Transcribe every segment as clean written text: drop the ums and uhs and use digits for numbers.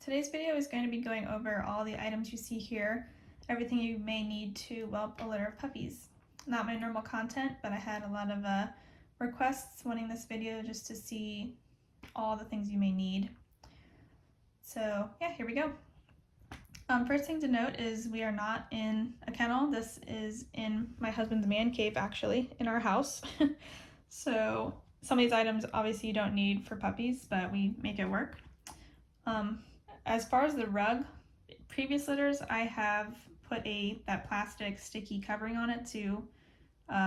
Today's video is going to be going over all the items you see here, everything you may need to whelp a litter of puppies. Not my normal content, but I had a lot of requests wanting this video just to see all the things you may need. So yeah, here we go. First thing to note is we are not in a kennel. This is in my husband's man cave, actually, in our house. So some of these items obviously you don't need for puppies, but we make it work. As far as the rug, previous litters I have put that plastic sticky covering on it to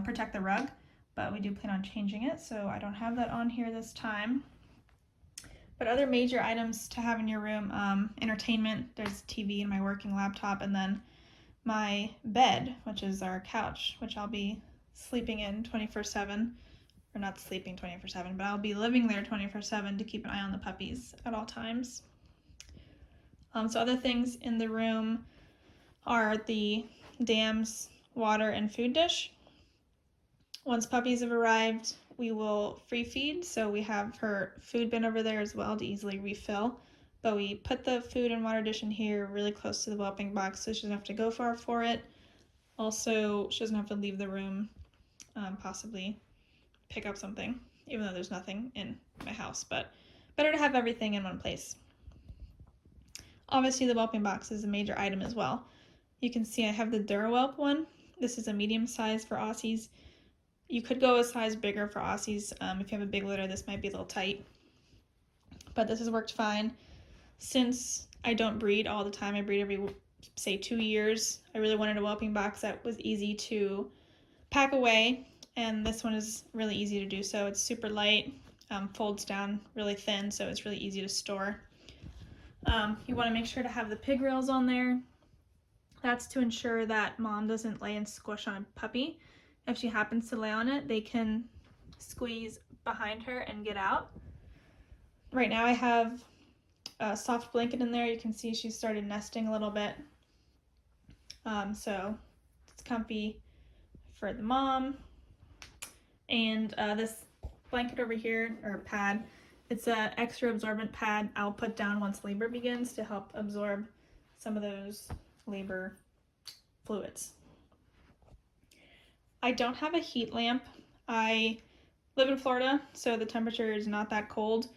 protect the rug, but we do plan on changing it, so I don't have that on here this time. But other major items to have in your room, entertainment, there's TV and my working laptop, and then my bed, which is our couch, which I'll be sleeping in 24/7, or not sleeping 24/7, but I'll be living there 24/7 to keep an eye on the puppies at all times. So other things in the room are the dams, water, and food dish. Once puppies have arrived, we will free feed, so we have her food bin over there as well to easily refill. But we put the food and water dish in here really close to the whelping box so she doesn't have to go far for it. Also, she doesn't have to leave the room, possibly pick up something, even though there's nothing in my house, but better to have everything in one place. Obviously, the whelping box is a major item as well. You can see I have the DuraWhelp one. This is a medium size for Aussies. You could go a size bigger for Aussies. If you have a big litter, this might be a little tight, but this has worked fine. Since I don't breed all the time, I breed every, say, 2 years, I really wanted a whelping box that was easy to pack away, and this one is really easy to do so. It's super light, folds down really thin, so it's really easy to store. You want to make sure to have the pig rails on there. That's to ensure that mom doesn't lay and squish on a puppy. If she happens to lay on it, they can squeeze behind her and get out. Right now I have a soft blanket in there. You can see she started nesting a little bit. So it's comfy for the mom. And this blanket over here, or pad, it's an extra absorbent pad I'll put down once labor begins to help absorb some of those labor fluids. I don't have a heat lamp. I live in Florida, so the temperature is not that cold.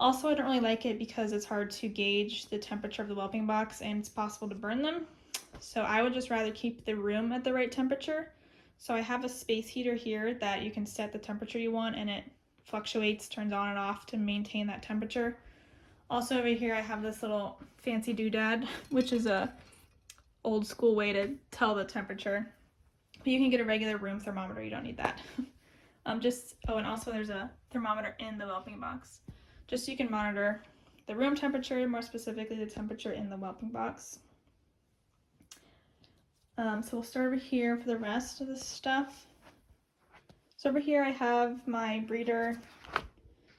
Also, I don't really like it because it's hard to gauge the temperature of the whelping box and it's possible to burn them. So I would just rather keep the room at the right temperature. So I have a space heater here that you can set the temperature you want, and it fluctuates, turns on and off to maintain that temperature. Also over here I have this little fancy doodad, which is a old school way to tell the temperature. But you can get a regular room thermometer, you don't need that. And also there's a thermometer in the whelping box, just so you can monitor the room temperature, more specifically the temperature in the whelping box. So we'll start over here for the rest of the stuff. So over here I have my breeder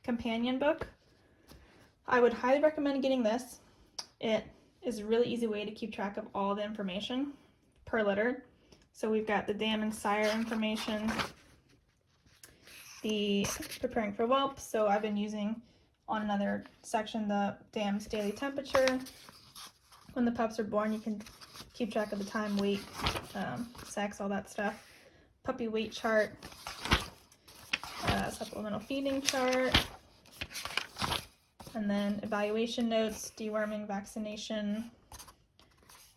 companion book. I would highly recommend getting this. It is a really easy way to keep track of all the information per litter. So we've got the dam and sire information, the preparing for whelp. So I've been using on another section the dam's daily temperature. When the pups are born, you can keep track of the time, weight, sex, all that stuff. Puppy weight chart, supplemental feeding chart, and then evaluation notes, deworming, vaccination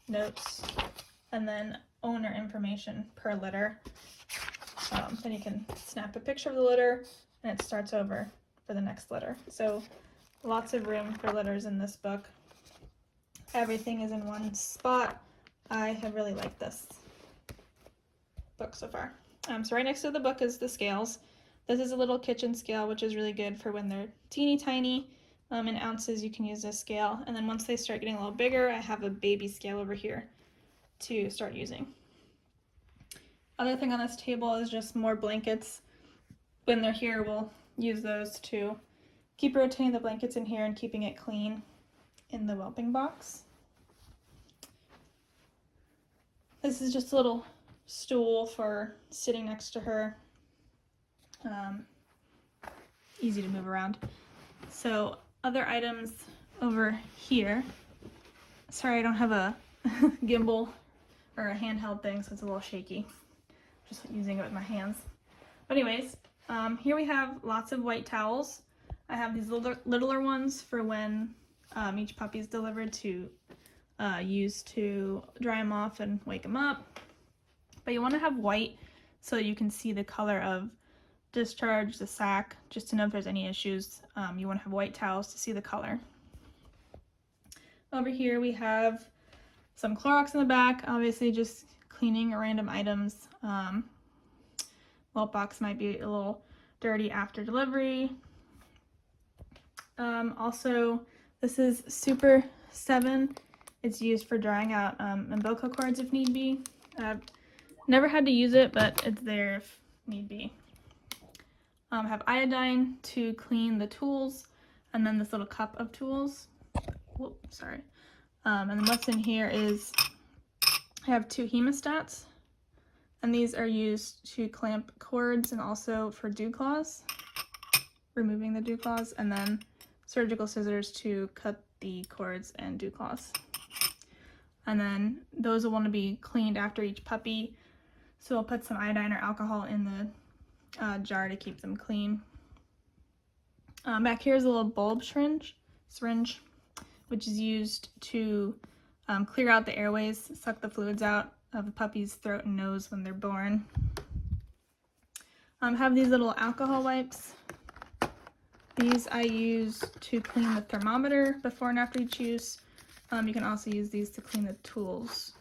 notes, and then owner information per litter. Then you can snap a picture of the litter and it starts over for the next litter. So lots of room for litters in this book. Everything is in one spot. I have really liked this book so far. So right next to the book is the scales. This is a little kitchen scale, which is really good for when they're teeny tiny. In ounces, you can use this scale. And then once they start getting a little bigger, I have a baby scale over here to start using. Other thing on this table is just more blankets. When they're here, we'll use those to keep rotating the blankets in here and keeping it clean in the whelping box. This is just a little stool for sitting next to her. Easy to move around. So other items over here. Sorry, I don't have a gimbal or a handheld thing, so it's a little shaky. Just using it with my hands. But anyways, here we have lots of white towels. I have these littler ones for when each puppy is delivered to use to dry them off and wake them up. But you want to have white so you can see the color of discharge, the sac, just to know if there's any issues. You want to have white towels to see the color. Over here we have some Clorox in the back, obviously just cleaning random items. Whelp box might be a little dirty after delivery. Also, this is Super 7. It's used for drying out umbilical cords if need be. I've never had to use it, but it's there if need be. Have iodine to clean the tools, and then this little cup of tools. Whoop, sorry. And then what's in here is I have 2 hemostats, and these are used to clamp cords and also for dew claws, removing the dew claws, and then surgical scissors to cut the cords and dew claws. And then those will want to be cleaned after each puppy, so we'll put some iodine or alcohol in the jar to keep them clean. Back here is a little bulb syringe, which is used to clear out the airways, suck the fluids out of the puppy's throat and nose when they're born. Have these little alcohol wipes. These I use to clean the thermometer before and after each use. You can also use these to clean the tools,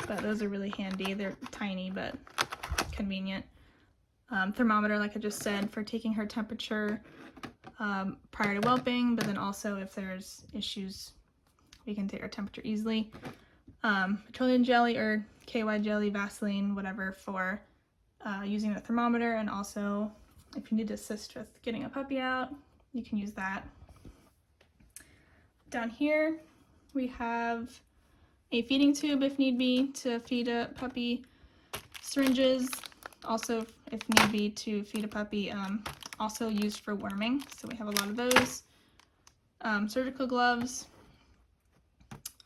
but those are really handy. They're tiny but convenient. Thermometer, like I just said, for taking her temperature prior to whelping, but then also if there's issues, we can take our temperature easily. Petroleum jelly or KY jelly, Vaseline, whatever, for using the thermometer, and also if you need to assist with getting a puppy out, you can use that. Down here we have a feeding tube if need be to feed a puppy, syringes, also if need be to feed a puppy, also used for worming, so we have a lot of those. Surgical gloves,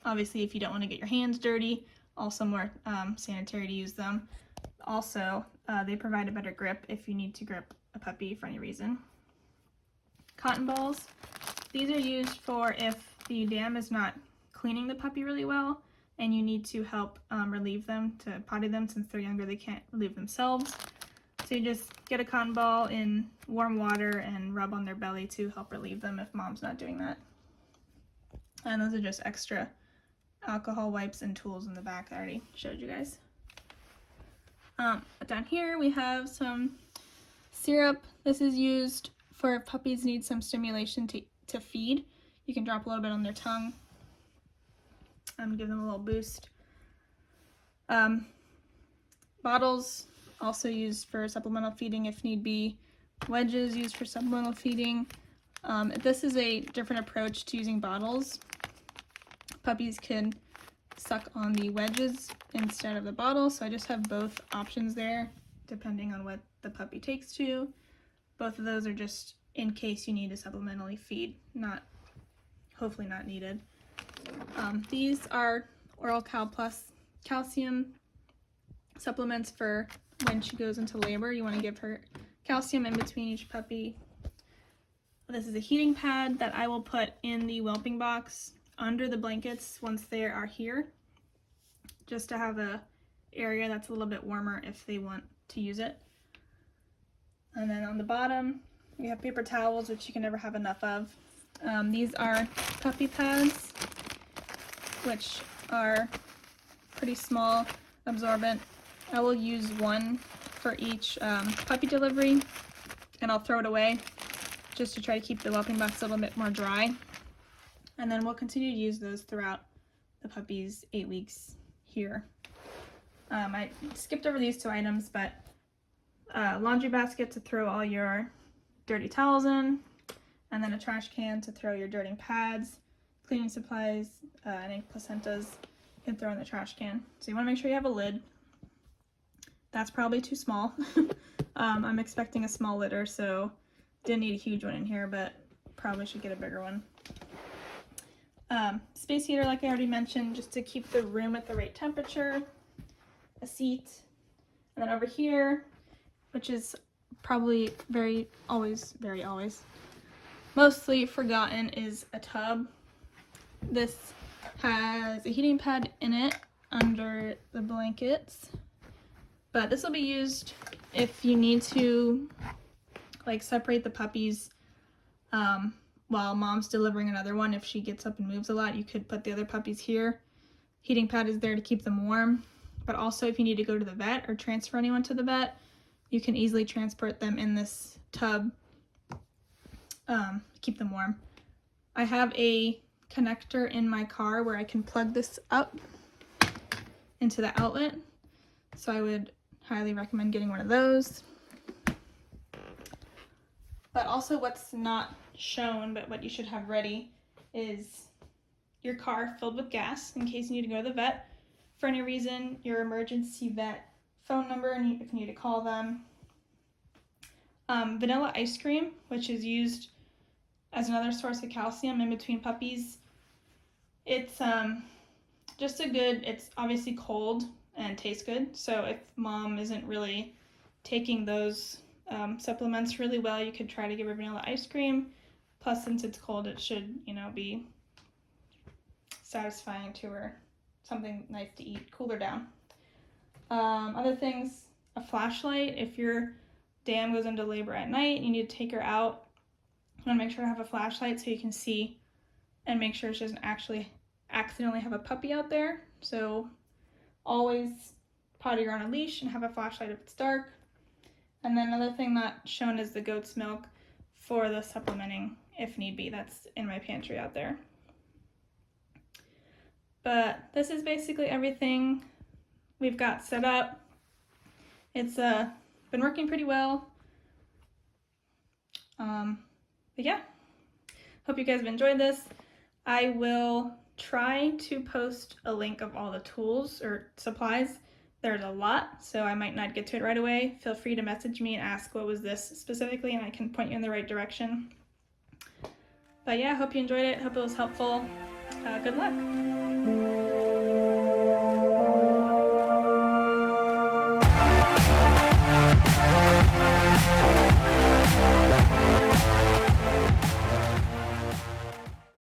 obviously if you don't want to get your hands dirty, also more sanitary to use them. Also, they provide a better grip if you need to grip a puppy for any reason. Cotton balls, these are used for if the dam is not cleaning the puppy really well and you need to help relieve them, to potty them. Since they're younger, they can't relieve themselves. So you just get a cotton ball in warm water and rub on their belly to help relieve them if mom's not doing that. And those are just extra alcohol wipes and tools in the back I already showed you guys. Down here we have some syrup. This is used for if puppies need some stimulation to feed. You can drop a little bit on their tongue, give them a little boost. Bottles, also used for supplemental feeding if need be. Wedges used for supplemental feeding. This is a different approach to using bottles. Puppies can suck on the wedges instead of the bottle, so I just have both options there depending on what the puppy takes to. Both of those are just in case you need to supplementally feed, hopefully not needed. These are Oral Cal Plus calcium supplements for when she goes into labor. You want to give her calcium in between each puppy. This is a heating pad that I will put in the whelping box under the blankets once they are here, just to have a area that's a little bit warmer if they want to use it. And then on the bottom we have paper towels, which you can never have enough of. These are puppy pads, which are pretty small, absorbent. I will use one for each puppy delivery, and I'll throw it away just to try to keep the whelping box a little bit more dry. And then we'll continue to use those throughout the puppy's 8 weeks here. I skipped over these 2 items, but laundry basket to throw all your dirty towels in, and then a trash can to throw your dirty pads, cleaning supplies, any placentas you can throw in the trash can. So you want to make sure you have a lid. That's probably too small. I'm expecting a small litter, so didn't need a huge one in here, but probably should get a bigger one. Space heater, like I already mentioned, just to keep the room at the right temperature, a seat, and then over here, which is probably mostly forgotten, is a tub. This has a heating pad in it under the blankets, but this will be used if you need to like separate the puppies while mom's delivering another one. If she gets up and moves a lot, you could put the other puppies here. Heating pad is there to keep them warm, but also if you need to go to the vet or transfer anyone to the vet, you can easily transport them in this tub, keep them warm. I have a connector in my car where I can plug this up into the outlet, so I would highly recommend getting one of those. But also what's not shown, but what you should have ready, is your car filled with gas in case you need to go to the vet for any reason, your emergency vet phone number and if you need to call them. Vanilla ice cream, which is used as another source of calcium in between puppies. It's just it's obviously cold and tastes good, so if mom isn't really taking those supplements really well, you could try to give her vanilla ice cream. Plus, since it's cold, it should, be satisfying to her. Something nice to eat, cool her down. Other things, a flashlight. If your dam goes into labor at night, you need to take her out. You want to make sure to have a flashlight so you can see and make sure she doesn't actually accidentally have a puppy out there. So always potty her on a leash and have a flashlight if it's dark. And then another thing not shown is the goat's milk for the supplementing if need be. That's in my pantry out there. But this is basically everything we've got set up. It's been working pretty well. But yeah, hope you guys have enjoyed this. I will try to post a link of all the tools or supplies. There's a lot, so I might not get to it right away. Feel free to message me and ask what was this specifically, and I can point you in the right direction. But yeah, hope you enjoyed it. Hope it was helpful. Good luck.